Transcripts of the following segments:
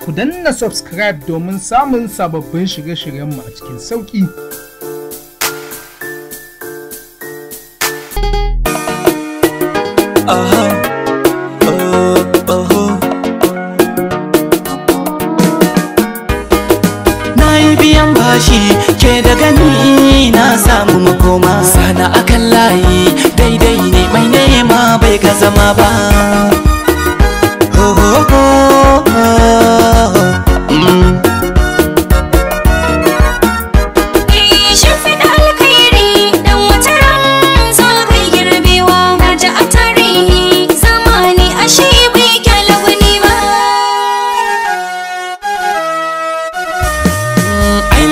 Ku danna subscribe domin samun sababbin shirye-shiryenmu a cikin sauƙi. Na yi biyan bashi ke da gani na samu makoma, sana akan layi daidai ne, mai nema bai ga zama ba.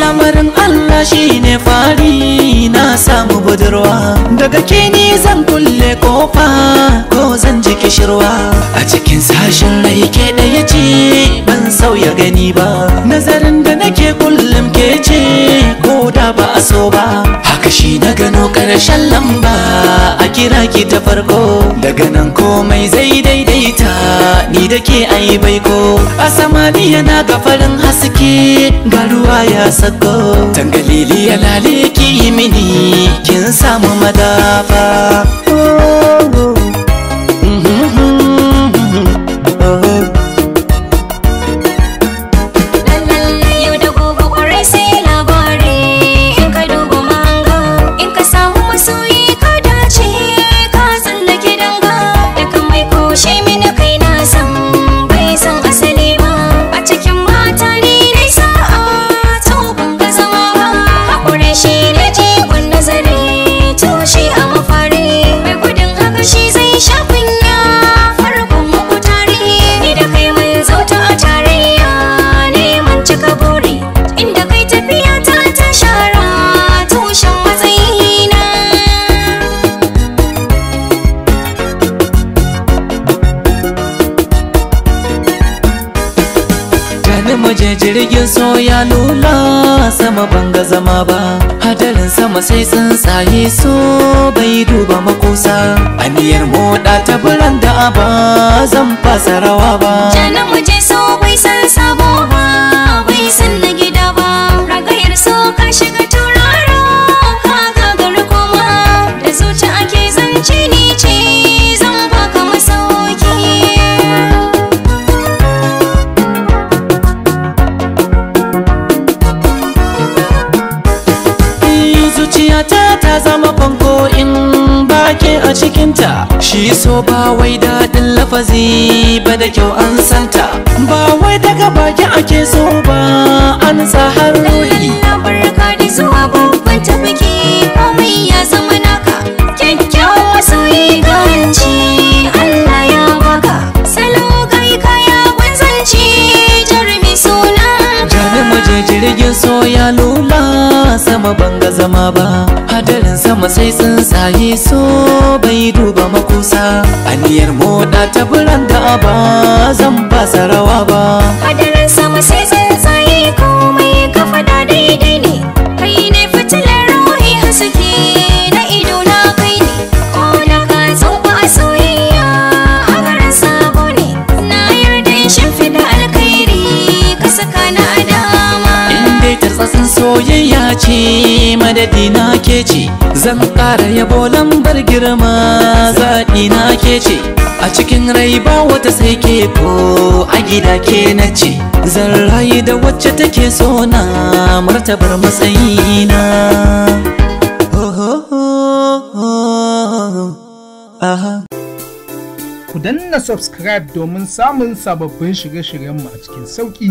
Lamarin Allah shi ne fari, na samu budurwa, daga ke ni zan kulle kofa ko zan ji kishirwa. A cikin sashin rai ke ɗaya ce ban sauya gani ba, nazarin da nake kullum ke ce ko da ba a so ba. Haka shi na gano ƙarshen lamba a kira ki ta farko, daga nan komai zai daidaita ni da ke ayi baiko. A samaniya na ga farin haske ga ruwa ya sako, tangalili ya lale ki mini kin samu madafa. Muje jirgin so ya lula sama banga zama ba, hadarin sama sai tsuntsaye so bai duba makusa. Aniyar moda ta buran da ba zan fasa rawa ba. Jana muje so bai san sabo ba, bai san na gida ba, ragayar so ka shiga tauraro ka gagar koma. Da zuci ake zance ni ce zan baka masauki. Ta zama fanko in bake a cikinta, shi so ba wai daɗin lafazi ba da kyau an santa, ba wai daga baki ake so ba an sa har ruhi. Barka da zuwa babban tafiki, komai ya zama naka, kyakkyawan masoyi garanci Allah ya baka. Salo gai kaya gwanzanci jarumi sunan. Jani muje jirgin so ya lula sama banga zama ba, hadarin sama sai tsuntsaye so bai duba makusa. Aniyar moda ta buran da ba zan fasa rawa ba. Hadarin sama sai tsuntsaye komai ka fada daidai ne, kai ne fitilar ruhi haske na ido na kai ne. Ko da ka tsoba a soyayya a garin sabo ne, na yarda in shimfiɗa alkhairi ka saka na adama. In dai tarsatsin soyayya ce madadi na ke ce, zan ƙara yabo lambar girma zaɗi na ke ce. A cikin rai ba wata sai ke ko a gida ke na ce, zan rayu da wacce take so na martabar matsayina. Ku danna subscribe domin samun sababbin shirye-shiryenmu a cikin sauƙi.